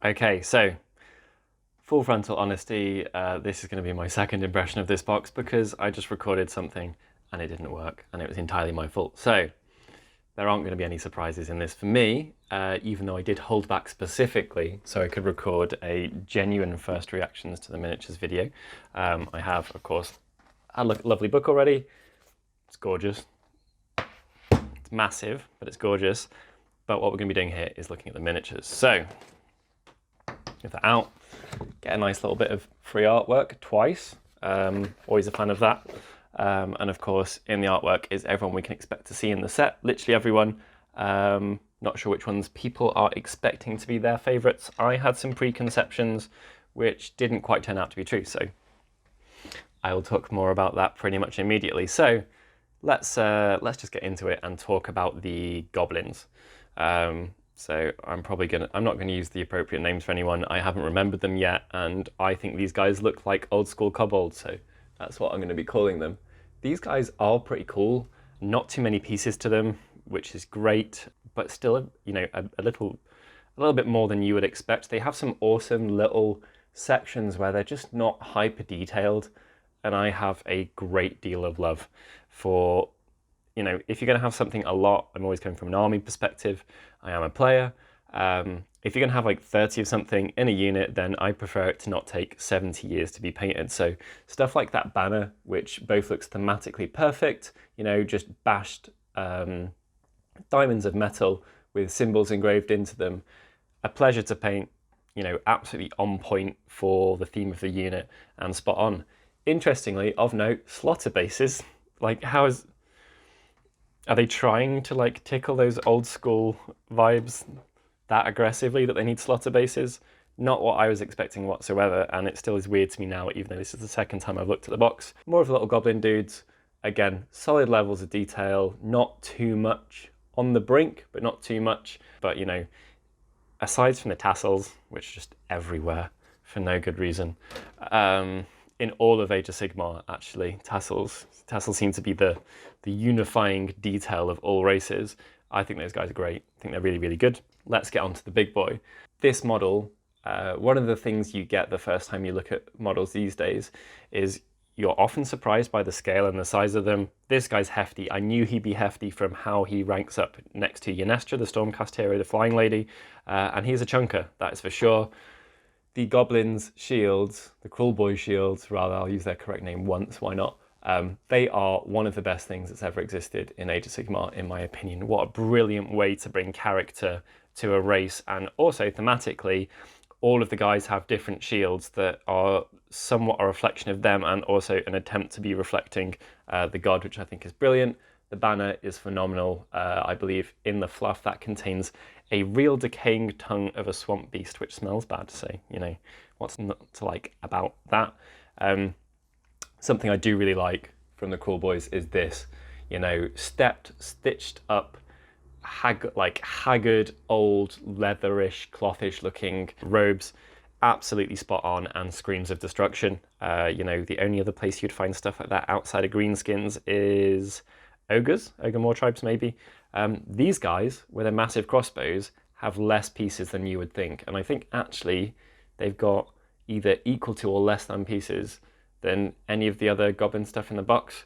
Okay, so full frontal honesty, this is going to be my second impression of this box because I just recorded something and it didn't work and it was entirely my fault. So there aren't going to be any surprises in this for me, even though I did hold back specifically so I could record a genuine first reactions to the miniatures video. I have, of course, a lovely book already. It's gorgeous. It's massive, but it's gorgeous. But what we're going to be doing here is looking at the miniatures. So get that out, get a nice little bit of free artwork twice. Always a fan of that. And of course, in the artwork is everyone we can expect to see in the set, literally everyone. Not sure which ones people are expecting to be their favourites. I had some preconceptions which didn't quite turn out to be true, so I'll talk more about that pretty much immediately. So let's just get into it and talk about the goblins. So I'm not gonna use the appropriate names for anyone. I haven't remembered them yet, and I think these guys look like old school kobolds, so that's what I'm gonna be calling them. These guys are pretty cool. Not too many pieces to them, which is great, but still, you know, a little bit more than you would expect. They have some awesome little sections where they're just not hyper detailed, and I have a great deal of love for, you know, if you're going to have something a lot, I'm always coming from an army perspective. I am a player. If you're going to have like 30 of something in a unit, then I prefer it to not take 70 years to be painted. So stuff like that banner, which both looks thematically perfect, you know, just bashed diamonds of metal with symbols engraved into them. A pleasure to paint, you know, absolutely on point for the theme of the unit and spot on. Interestingly, of note, slotter bases. Like, are they trying to like tickle those old school vibes that aggressively that they need slotter bases? Not what I was expecting whatsoever, and it still is weird to me now, even though this is the second time I've looked at the box. More of the little goblin dudes. Again, solid levels of detail, not too much on the brink, but not too much. But you know, aside from the tassels, which are just everywhere for no good reason, in all of Age of Sigmar, actually, tassels seem to be the unifying detail of all races. I think those guys are great. I think they're really, really good. Let's get on to the big boy. This model, one of the things you get the first time you look at models these days is you're often surprised by the scale and the size of them. This guy's hefty. I knew he'd be hefty from how he ranks up next to Yanestra, the Stormcast hero, the Flying Lady, and he's a chunker, that is for sure. The Goblins Shields, the Cruel Boy Shields, rather, I'll use their correct name once, why not? They are one of the best things that's ever existed in Age of Sigmar, in my opinion. What a brilliant way to bring character to a race, and also thematically, all of the guys have different shields that are somewhat a reflection of them and also an attempt to be reflecting the god, which I think is brilliant. The banner is phenomenal. I believe in the fluff that contains a real decaying tongue of a swamp beast, which smells bad. So, you know, what's not to like about that? Something I do really like from the Cruel Boys is this, you know, stitched up, haggard, old, leatherish, clothish looking robes. Absolutely spot on and screams of destruction. You know, the only other place you'd find stuff like that outside of greenskins is ogre moor tribes maybe. These guys with their massive crossbows have less pieces than you would think, and I think actually they've got either equal to or less than pieces than any of the other goblin stuff in the box,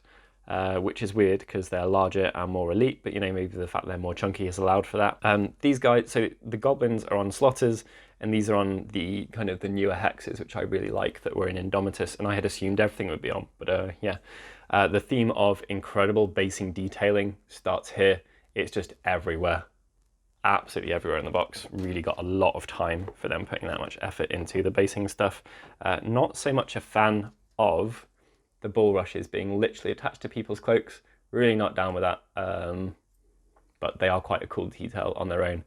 which is weird because they're larger and more elite, but you know, maybe the fact they're more chunky has allowed for that. These guys, so the goblins are on slotters, and these are on the kind of the newer hexes, which I really like, that were in Indomitus, and I had assumed everything would be on, but yeah. The theme of incredible basing detailing starts here. It's just everywhere, absolutely everywhere in the box. Really got a lot of time for them putting that much effort into the basing stuff. Not so much a fan of the bulrushes being literally attached to people's cloaks. Really not down with that, but they are quite a cool detail on their own.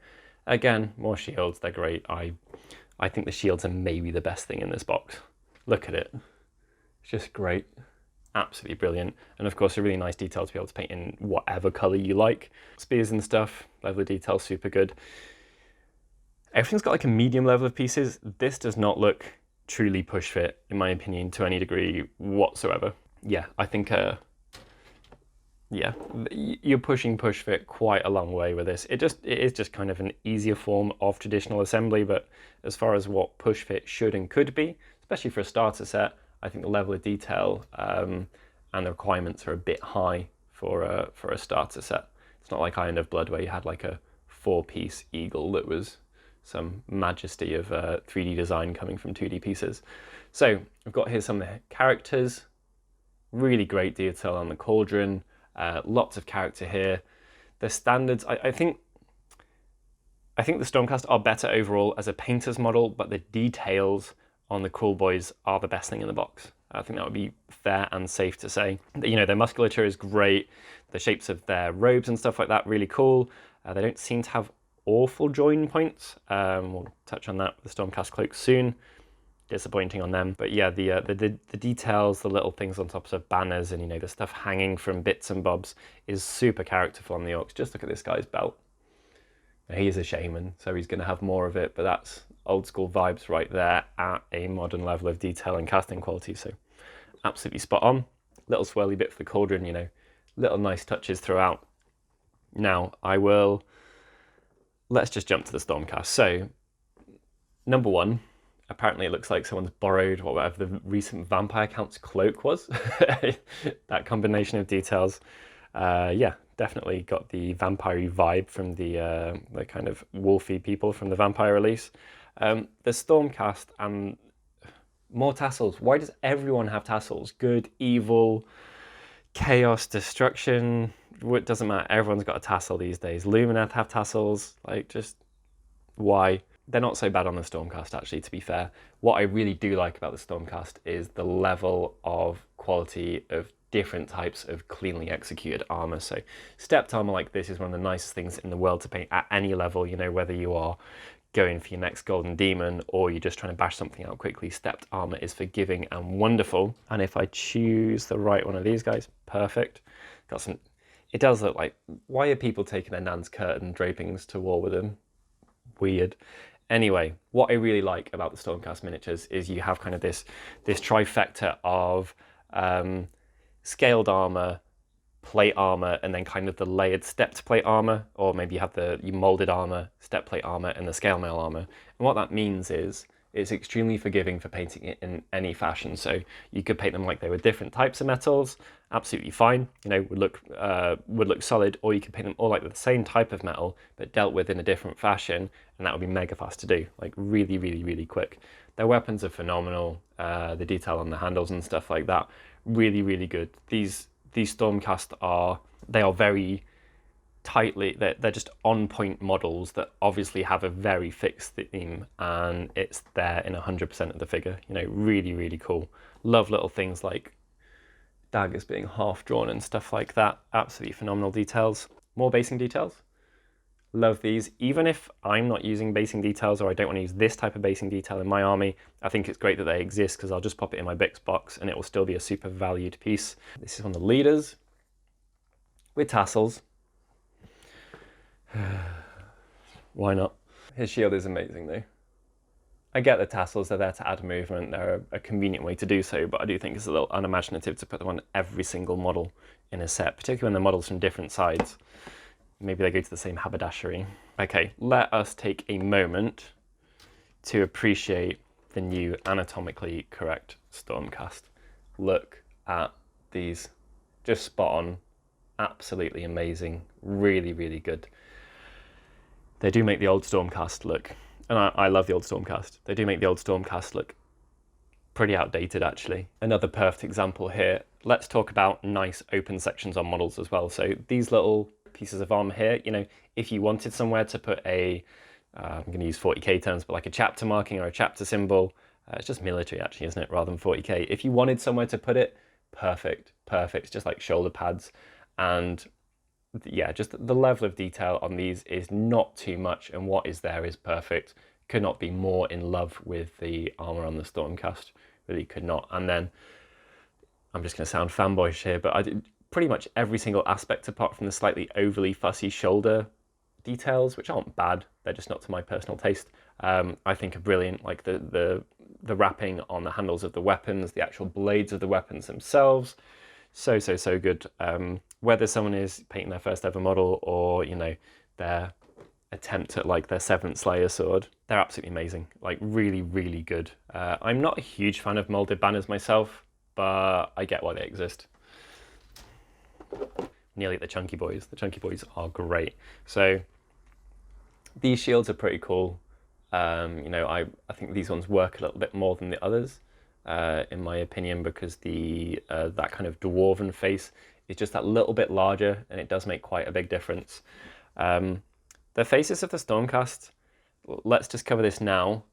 Again, more shields, they're great. I think the shields are maybe the best thing in this box. Look at it, it's just great. Absolutely brilliant, and of course a really nice detail to be able to paint in whatever color you like. Spears and stuff, level of detail, super good. Everything's got like a medium level of pieces. This does not look truly push fit, in my opinion, to any degree whatsoever. Yeah, I think yeah, you're pushing push fit quite a long way with this. It is just kind of an easier form of traditional assembly, but as far as what push fit should and could be, especially for a starter set, I think the level of detail and the requirements are a bit high for a starter set. It's not like Iron of Blood where you had like a 4-piece eagle that was some majesty of 3D design coming from 2D pieces. So I've got here some of the characters, really great detail on the cauldron. Lots of character here. The standards, I think the Stormcast are better overall as a painter's model, but the details on the Cruel Boys are the best thing in the box. I think that would be fair and safe to say. You know, their musculature is great. The shapes of their robes and stuff like that, really cool. They don't seem to have awful join points. We'll touch on that with the Stormcast cloak soon. Disappointing on them, but yeah, the details, the little things on top of banners, and you know, the stuff hanging from bits and bobs is super characterful on the orcs. Just look at this guy's belt. He is a shaman, so he's going to have more of it, but that's old school vibes right there at a modern level of detail and casting quality. So absolutely spot on. Little swirly bit for the cauldron, you know, little nice touches throughout. Now let's just jump to the Stormcast. So number one. Apparently it looks like someone's borrowed whatever the recent Vampire Count's cloak was. That combination of details. Yeah, definitely got the vampire-y vibe from the kind of wolfy people from the Vampire release. The Stormcast and more tassels. Why does everyone have tassels? Good, evil, chaos, destruction. It doesn't matter. Everyone's got a tassel these days. Lumineth have tassels. Like, just why? They're not so bad on the Stormcast, actually, to be fair. What I really do like about the Stormcast is the level of quality of different types of cleanly executed armor. So stepped armor like this is one of the nicest things in the world to paint at any level, you know, whether you are going for your next golden demon or you're just trying to bash something out quickly. Stepped armor is forgiving and wonderful. And if I choose the right one of these guys, perfect. Got some, it does look like, why are people taking their Nan's curtain drapings to war with them? Weird. Anyway, what I really like about the Stormcast miniatures is you have kind of this trifecta of scaled armor, plate armor, and then kind of the layered stepped plate armor, or maybe you have the molded armor, step plate armor, and the scale mail armor. And what that means is it's extremely forgiving for painting it in any fashion. So you could paint them like they were different types of metals, absolutely fine, you know, would look solid, or you could paint them all like the same type of metal, but dealt with in a different fashion, and that would be mega fast to do, like really, really, really quick. Their weapons are phenomenal, the detail on the handles and stuff like that, really, really good. These Stormcast they are very tightly, they're just on point models that obviously have a very fixed theme, and it's there in 100% of the figure. You know, really, really cool. Love little things like daggers being half drawn and stuff like that. Absolutely phenomenal details. More basing details. Love these. Even if I'm not using basing details, or I don't want to use this type of basing detail in my army, I think it's great that they exist, because I'll just pop it in my Bix box and it will still be a super valued piece. This is one of the leaders with tassels. Why not? His shield is amazing though. I get the tassels, they're there to add movement, they're a convenient way to do so, but I do think it's a little unimaginative to put them on every single model in a set, particularly when the models from different sides. Maybe they go to the same haberdashery. Okay, let us take a moment to appreciate the new anatomically correct Stormcast. Look at these, just spot on, absolutely amazing, really, really good. They do make the old Stormcast look, and I love the old Stormcast, they do make the old Stormcast look pretty outdated actually. Another perfect example here. Let's talk about nice open sections on models as well. So these little pieces of armor here, you know, if you wanted somewhere to put a, I'm going to use 40k terms, but like a chapter marking or a chapter symbol, it's just military actually, isn't it, rather than 40k. If you wanted somewhere to put it, perfect, perfect, just like shoulder pads. And yeah, just the level of detail on these is not too much, and what is there is perfect. Could not be more in love with the armor on the Stormcast, really could not. And then, I'm just going to sound fanboyish here, but I did pretty much every single aspect apart from the slightly overly fussy shoulder details, which aren't bad, they're just not to my personal taste. I think are brilliant, like the wrapping on the handles of the weapons, the actual blades of the weapons themselves, So good. Whether someone is painting their first ever model or, you know, their attempt at like their 7th Slayer sword, they're absolutely amazing. Like really, really good. I'm not a huge fan of molded banners myself, but I get why they exist. Nearly at the chunky boys. The chunky boys are great. So these shields are pretty cool. You know, I think these ones work a little bit more than the others, in my opinion, because the that kind of dwarven face is just that little bit larger, and it does make quite a big difference. The faces of the Stormcast, let's just cover this now.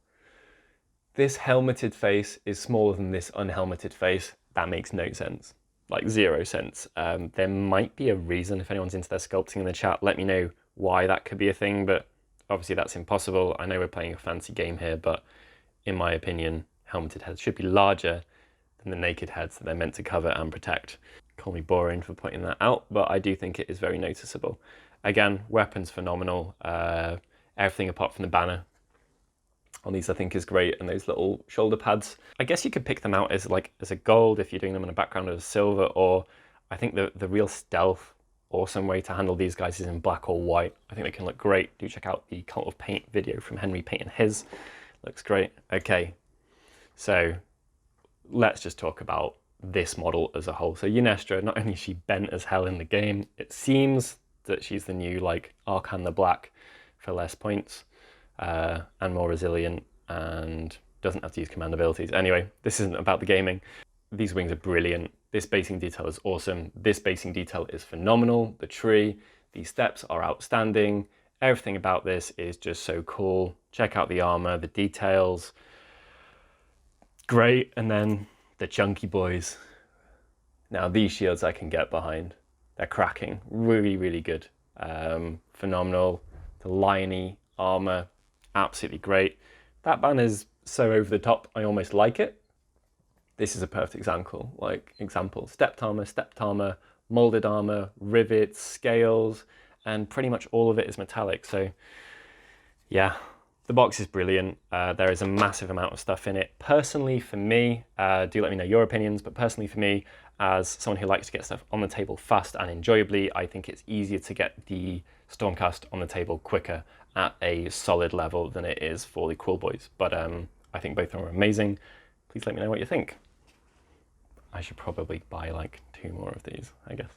This helmeted face is smaller than this unhelmeted face. That makes no sense, like 0 sense. There might be a reason. If anyone's into their sculpting in the chat, let me know why that could be a thing, but obviously that's impossible. I know we're playing a fancy game here, but in my opinion, helmeted heads should be larger than the naked heads that they're meant to cover and protect. Call me boring for pointing that out, but I do think it is very noticeable. Again, weapons phenomenal. Everything apart from the banner on these I think is great, and those little shoulder pads. I guess you could pick them out as a gold if you're doing them in a background of silver, or I think the real stealth, awesome way to handle these guys is in black or white. I think they can look great. Do check out the Cult of Paint video from Henry painting his. Looks great. Okay, so let's just talk about this model as a whole. So Unestra, not only is she bent as hell in the game, it seems that she's the new like Arkan the Black for less points, and more resilient, and doesn't have to use command abilities. Anyway, this isn't about the gaming. These wings are brilliant. This basing detail is awesome. This basing detail is phenomenal. The tree, these steps are outstanding. Everything about this is just so cool. Check out the armor, the details. Great. And then the chunky boys. Now these shields I can get behind. They're cracking. Really, really good. Phenomenal. The liony armor, absolutely great. That banner's so over the top, I almost like it. This is a perfect example. Stepped armor, molded armor, rivets, scales, and pretty much all of it is metallic. So yeah, the box is brilliant. There is a massive amount of stuff in it. Personally for me, do let me know your opinions, but personally for me, as someone who likes to get stuff on the table fast and enjoyably, I think it's easier to get the Stormcast on the table quicker at a solid level than it is for the Cool Boys. But I think both of them are amazing. Please let me know what you think. I should probably buy like 2 more of these, I guess.